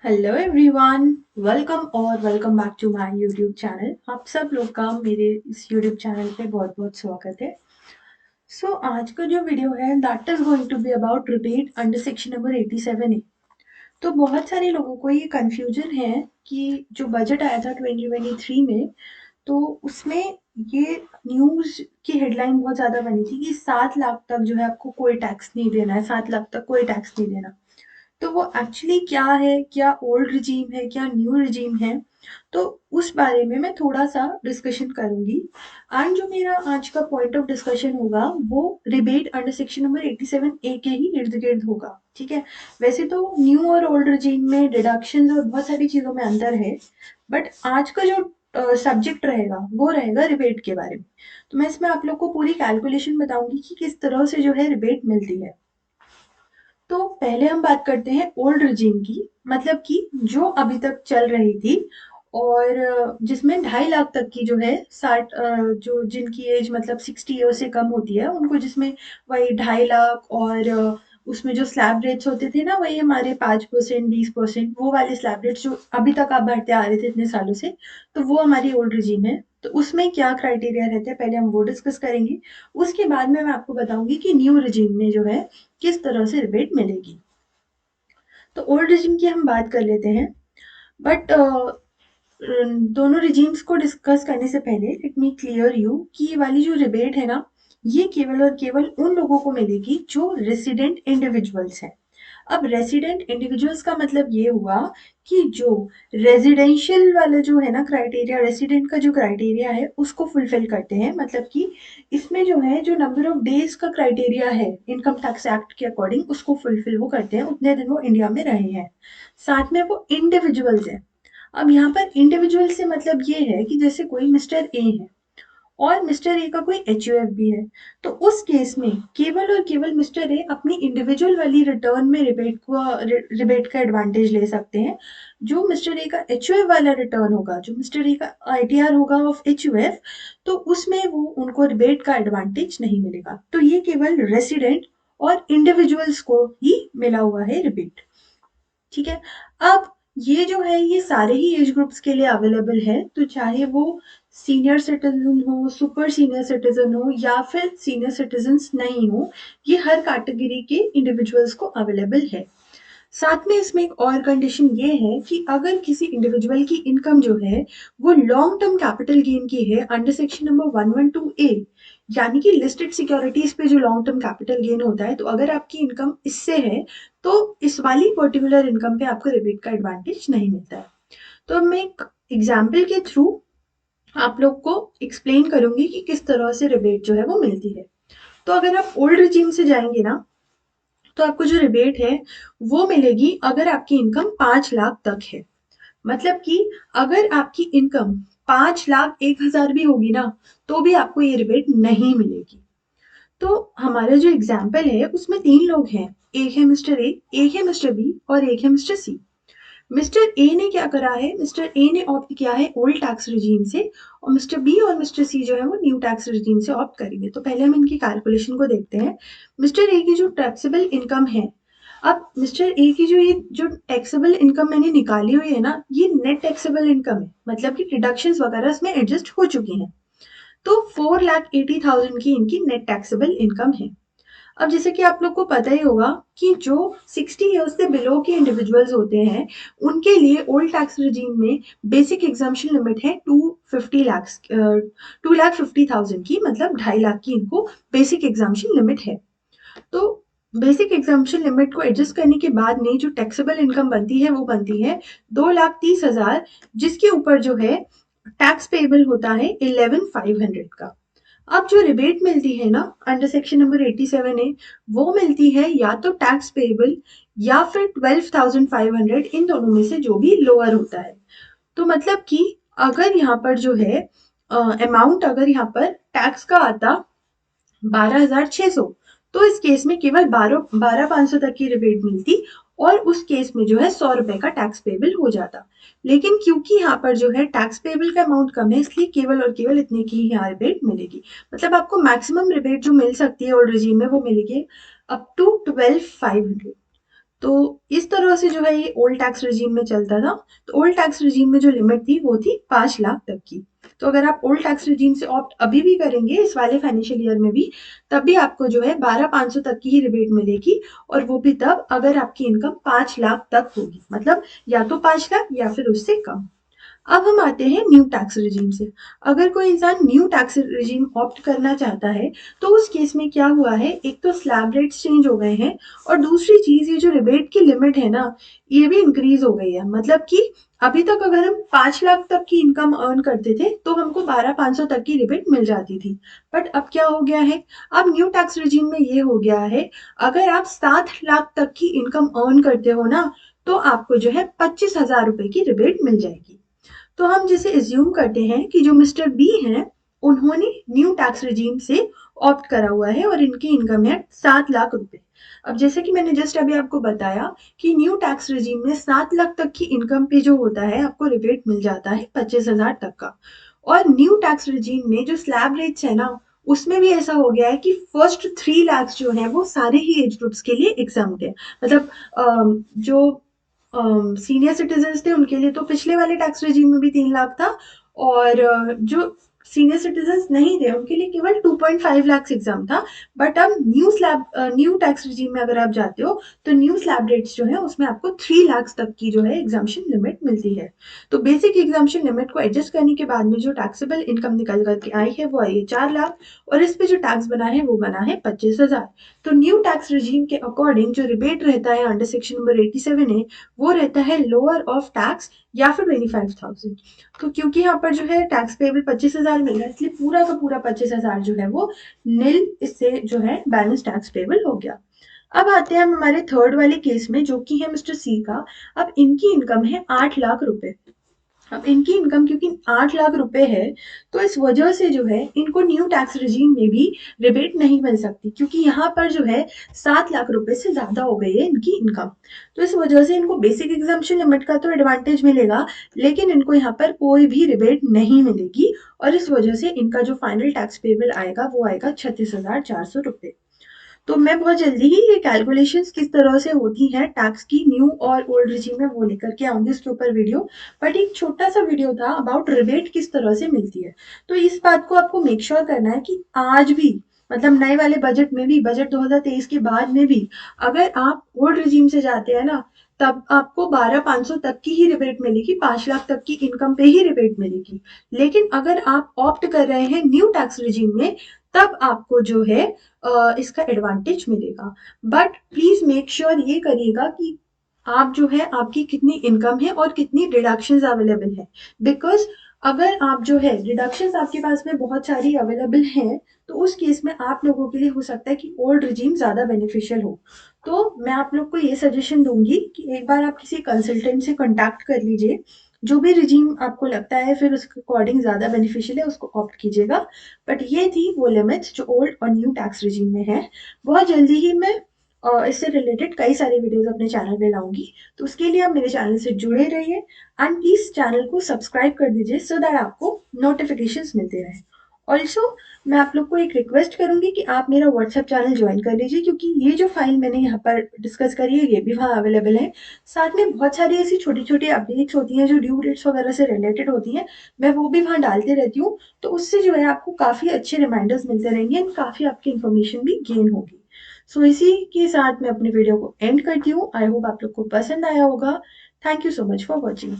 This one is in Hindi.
हेलो एवरीवन, वेलकम और welcome back to my YouTube channel. आप सब लोग का मेरे इस यूट्यूब चैनल पे बहुत बहुत स्वागत है। आज का जो वीडियो है that is going to be about repeat under section number 87 A. तो बहुत सारे लोगों को ये कंफ्यूजन है कि जो बजट आया था 2023 में, तो उसमें ये न्यूज़ की हेडलाइन बहुत ज़्यादा बनी थी कि 7 लाख तक जो है आपको कोई टैक्स नहीं देना है, 7 लाख तक कोई टैक्स नहीं देना। तो वो एक्चुअली क्या है, क्या ओल्ड रिजीम है, क्या न्यू रिजीम है, तो उस बारे में मैं थोड़ा सा डिस्कशन करूंगी। एंड जो मेरा आज का पॉइंट ऑफ डिस्कशन होगा वो रिबेट अंडर सेक्शन नंबर 87 ए के ही इर्द गिर्द होगा। ठीक है। वैसे तो न्यू और ओल्ड रिजीम में डिडक्शंस और बहुत सारी चीज़ों में अंतर है, बट आज का जो सब्जेक्ट रहेगा वो रहेगा रिबेट के बारे में। तो मैं इसमें आप लोग को पूरी कैलकुलेशन बताऊंगी कि किस तरह से जो है रिबेट मिलती है। तो पहले हम बात करते हैं ओल्ड रिजीम की, मतलब कि जो अभी तक चल रही थी और जिसमें 2.5 लाख तक की जो है 60 जो जिनकी एज मतलब 60 ईयर से कम होती है उनको, जिसमें वही 2.5 लाख और उसमें जो स्लैब रेट्स होते थे ना, वही हमारे 5%, 20%, वो वाले स्लैब रेट्स जो अभी तक आप बढ़ते आ रहे थे इतने सालों से, तो वो हमारी ओल्ड रिजीम है। तो उसमें क्या क्राइटेरिया रहते हैं पहले हम वो डिस्कस करेंगे। उसके बाद में मैं आपको बताऊंगी कि न्यू रिजीम में जो है किस तरह से रिबेट मिलेगी। तो ओल्ड रिजीम की हम बात कर लेते हैं, बट दोनों रिजीम्स को डिस्कस करने से पहले लेट मी क्लियर यू कि ये वाली जो रिबेट है ना, ये केवल और केवल उन लोगों को मिलेगी जो रेसिडेंट इंडिविजुअल्स हैं। अब रेसिडेंट इंडिविजुअल्स का मतलब ये हुआ कि जो रेजिडेंशियल वाला जो है ना क्राइटेरिया, रेसिडेंट का जो क्राइटेरिया है उसको फुलफिल करते हैं। मतलब कि इसमें जो है जो नंबर ऑफ डेज का क्राइटेरिया है इनकम टैक्स एक्ट के अकॉर्डिंग, उसको फुलफिल वो करते हैं, उतने दिन वो इंडिया में रहे हैं। साथ में वो इंडिविजुअल्स हैं। अब यहाँ पर इंडिविजुअल से मतलब ये है कि जैसे कोई मिस्टर ए है और मिस्टर ए का कोई एचयूएफ भी है, तो उस केस में केवल और केवल मिस्टर ए अपनी इंडिविजुअल वाली रिटर्न में रिबेट का एडवांटेज ले सकते हैं। जो मिस्टर ए का एचयूएफ वाला रिटर्न होगा, जो मिस्टर ए का आईटीआर होगा ऑफ एचयूएफ, तो उसमें वो उनको रिबेट का एडवांटेज नहीं मिलेगा। तो ये केवल रेसिडेंट और इंडिविजुअल्स को ही मिला हुआ है रिबेट। ठीक है। अब ये जो है ये सारे ही एज ग्रुप्स के लिए अवेलेबल है, तो चाहे वो सीनियर सिटीजन हो, सुपर सीनियर सिटीजन हो या फिर सीनियर सिटीजन्स नहीं हो, ये हर कैटेगरी के इंडिविजुअल्स को अवेलेबल है। साथ में इसमें एक और कंडीशन ये है कि अगर किसी इंडिविजुअल की इनकम जो है वो लॉन्ग टर्म कैपिटल गेन की है अंडर सेक्शन नंबर 112 ए, यानी कि लिस्टेड सिक्योरिटीज पे जो लॉन्ग टर्म कैपिटल गेन होता है, तो अगर आपकी इनकम इससे है तो इस वाली पर्टिकुलर इनकम पे आपको रिबेट का एडवांटेज नहीं मिलता है। तो अब मैं एक एग्जाम्पल के थ्रू आप लोग को एक्सप्लेन करूंगी कि किस तरह से रिबेट जो है वो मिलती है। तो अगर आप ओल्ड रिजीम से जाएंगे ना, तो आपको जो रिबेट है वो मिलेगी अगर आपकी इनकम 5 लाख तक है। मतलब कि अगर आपकी इनकम 5,01,000 भी होगी ना, तो भी आपको ये रिबेट नहीं मिलेगी। तो हमारा जो एग्जाम्पल है उसमें 3 लोग हैं, एक है मिस्टर ए, एक है मिस्टर बी और एक है मिस्टर सी। मिस्टर ए ने क्या करा है, मिस्टर ए ने ऑप्ट किया है ओल्ड टैक्स रिजीम से, और मिस्टर बी और मिस्टर सी जो है वो न्यू टैक्स रिजीम से ऑप्ट करेंगे। तो पहले हम इनकी कैलकुलेशन को देखते हैं। मिस्टर ए की जो टैक्सेबल इनकम है, अब मिस्टर ए की जो टैक्सेबल इनकम मैंने निकाली हुई है ना, ये नेट टैक्सेबल इनकम है, मतलब कि डिडक्शंस वगैरह इसमें एडजस्ट हो चुकी हैं। तो 4,80,000 की इनकी नेट टैक्सेबल इनकम है। अब जैसे कि आप लोग को पता ही होगा कि जो 60 ईयर्स से बिलो के इंडिविजुअल्स होते हैं उनके लिए ओल्ड टैक्स रिजीम में बेसिक एग्जाम्पशन लिमिट है 2,50,000 की, मतलब 2.5 लाख की इनको बेसिक एग्जाम्पशन लिमिट है। तो बेसिक एग्जाम्पशन लिमिट को एडजस्ट करने के बाद में जो टैक्सेबल इनकम बनती है वो बनती है 2,30,000, जिसके ऊपर जो है टैक्स पेबल होता है 11,500 का। अब जो रिबेट मिलती है ना अंडर सेक्शन नंबर 87 ए, वो मिलती है या तो टैक्स पेबल या फिर 12,500, इन दोनों में से जो भी लोअर होता है। तो मतलब कि अगर यहाँ पर जो है अमाउंट अगर यहाँ पर टैक्स का आता 12,600, तो इस केस में केवल 12,500 तक की रिबेट मिलती और उस केस में जो है 100 रुपए का टैक्स पेबल हो जाता। लेकिन क्योंकि यहाँ पर जो है टैक्स पेबल का अमाउंट कम है, इसलिए केवल और केवल इतने की ही यहाँ रिबेट मिलेगी। मतलब आपको मैक्सिमम रिबेट जो मिल सकती है ओल्ड रिजीम में वो मिलेगी अप टू 12,500। तो इस तरह से जो है ये ओल्ड टैक्स रिजीम में चलता था। तो ओल्ड टैक्स रिजीम में जो लिमिट थी वो थी 5 लाख तक की। तो अगर आप ओल्ड टैक्स रिजीम से ऑप्ट अभी भी करेंगे इस वाले फाइनेंशियल ईयर में भी, तब भी आपको जो है 12,500 तक की ही रिबेट मिलेगी, और वो भी तब अगर आपकी इनकम 5 लाख तक होगी, मतलब या तो 5 लाख या फिर उससे कम। अब हम आते हैं न्यू टैक्स रिजीम से। अगर कोई इंसान न्यू टैक्स रिजीम ऑप्ट करना चाहता है, तो उस केस में क्या हुआ है, एक तो स्लैब रेट्स चेंज हो गए हैं, और दूसरी चीज ये जो रिबेट की लिमिट है ना, ये भी इंक्रीज हो गई है। मतलब कि अभी तक अगर हम 5 लाख तक की इनकम अर्न करते थे तो हमको 12,500 तक की रिबेट मिल जाती थी। बट अब क्या हो गया है, अब न्यू टैक्स रिजीम में ये हो गया है, अगर आप 7 लाख तक की इनकम अर्न करते हो ना, तो आपको जो है 25,000 रुपए की रिबेट मिल जाएगी। तो हम जैसे एज्यूम करते हैं कि जो मिस्टर बी हैं, उन्होंने न्यू टैक्स रिजीम से ऑप्ट करा हुआ है और इनकी इनकम है 7 लाख रुपए। अब जैसे कि मैंने जस्ट अभी आपको बताया कि न्यू टैक्स रिजीम में 7 लाख तक की इनकम पे जो होता है आपको रिबेट मिल जाता है 25,000 तक का। और न्यू टैक्स रिजीम में जो स्लैब रेट्स है ना, उसमें भी ऐसा हो गया है कि फर्स्ट 3 लाख जो है वो सारे ही एज ग्रुप्स के लिए एग्जाम है। मतलब जो सीनियर सिटीजन्स थे उनके लिए तो पिछले वाले टैक्स रेजिम में भी 3 लाख था, और जो सीनियर सिटीजन्स नहीं थे उनके लिए केवल 2.5 लाख एग्जाम था। बट अब न्यू टैक्स रेजिम में अगर आप जाते हो, तो न्यू स्लैब रेट्स जो है उसमें आपको 3 लाख तक की जो है एग्जामेशन लिमिट मिलती है। तो बेसिक एग्जामेशन लिमिट को एडजस्ट करने के बाद में जो टैक्सेबल इनकम निकल करके आई है वो आई है 4 लाख, और इस पे जो टैक्स बना है वो बना है 25,000। तो न्यू टैक्स रेजिम के अकॉर्डिंग जो रिबेट रहता है अंडर सेक्शन नंबर 87 है, वो रहता है लोअर ऑफ टैक्स या फिर 25,000। तो क्योंकि यहाँ पर जो है टैक्स पेबल 25,000 मिल रहा है, इसलिए पूरा का पूरा 25,000 जो है वो नील, इससे जो है बैलेंस टैक्स पेबल हो गया। अब आते हैं हम हमारे थर्ड वाले केस में, जो कि है मिस्टर सी का। अब इनकी इनकम है 8 लाख रुपए। अब इनकी इनकम क्योंकि 8 लाख रुपए है, तो इस वजह से जो है इनको न्यू टैक्स रिजीम में भी रिबेट नहीं मिल सकती, क्योंकि यहाँ पर जो है 7 लाख रुपए से ज्यादा हो गई है इनकी इनकम। तो इस वजह से इनको बेसिक एग्जाम्पशन लिमिट का तो एडवांटेज मिलेगा, लेकिन इनको यहाँ पर कोई भी रिबेट नहीं मिलेगी, और इस वजह से इनका जो फाइनल टैक्स पेबल आएगा वो आएगा 36,400 रुपए। तो मैं बहुत जल्दी ही ये कैलकुलेशंस किस तरह से होती हैं टैक्स की न्यू और ओल्ड रिजीम में वो लेकर के आऊंगी उसके ऊपर वीडियो। बट एक छोटा सा वीडियो था अबाउट रिबेट किस तरह से मिलती है। तो इस बात को आपको मेक श्योर करना है कि आज भी, मतलब नए वाले बजट में भी, बजट 2023 के बाद में भी, अगर आप ओल्ड रिजीम से जाते हैं ना, तब आपको 12,500 तक की ही रिबेट मिलेगी, 5 लाख तक की इनकम पे ही रिबेट मिलेगी। लेकिन अगर आप ऑप्ट कर रहे हैं न्यू टैक्स रिजीम में, तब आपको जो है इसका एडवांटेज मिलेगा। बट प्लीज मेक श्योर ये करिएगा कि आप जो है आपकी कितनी इनकम है और कितनी डिडक्शंस अवेलेबल है। बिकॉज अगर आप जो है डिडक्शंस आपके पास में बहुत सारी अवेलेबल हैं, तो उस केस में आप लोगों के लिए हो सकता है कि ओल्ड रिजीम ज्यादा बेनिफिशियल हो। तो मैं आप लोग को ये सजेशन दूंगी कि एक बार आप किसी कंसल्टेंट से कॉन्टैक्ट कर लीजिए, जो भी रिजीम आपको लगता है फिर उसके अकॉर्डिंग ज्यादा बेनिफिशियल है उसको ऑप्ट कीजिएगा। बट ये थी वो लिमिट्स जो ओल्ड और न्यू टैक्स रिजीम में है। बहुत जल्दी ही मैं इससे रिलेटेड कई सारे वीडियोस अपने चैनल पे लाऊंगी, तो उसके लिए आप मेरे चैनल से जुड़े रहिए, एंड प्लीज चैनल को सब्सक्राइब कर दीजिए सो दैट आपको नोटिफिकेशंस मिलते रहे। ऑल्सो मैं आप लोग को एक रिक्वेस्ट करूंगी कि आप मेरा व्हाट्सएप चैनल ज्वाइन कर लीजिए, क्योंकि ये जो फाइल मैंने यहाँ पर डिस्कस करी है ये भी वहाँ अवेलेबल है। साथ में बहुत सारी ऐसी छोटी छोटी अपडेट्स होती हैं जो ड्यू डेट्स वगैरह से रिलेटेड होती हैं, मैं वो भी वहाँ डालते रहती हूँ। तो उससे जो है आपको काफ़ी अच्छे रिमाइंडर्स मिलते रहेंगे एंड काफ़ी आपकी इन्फॉर्मेशन भी गेन होगी। सो इसी के साथ मैं अपने वीडियो को एंड करती हूँ। आई होप आप लोग को पसंद आया होगा। Thank you so much for watching.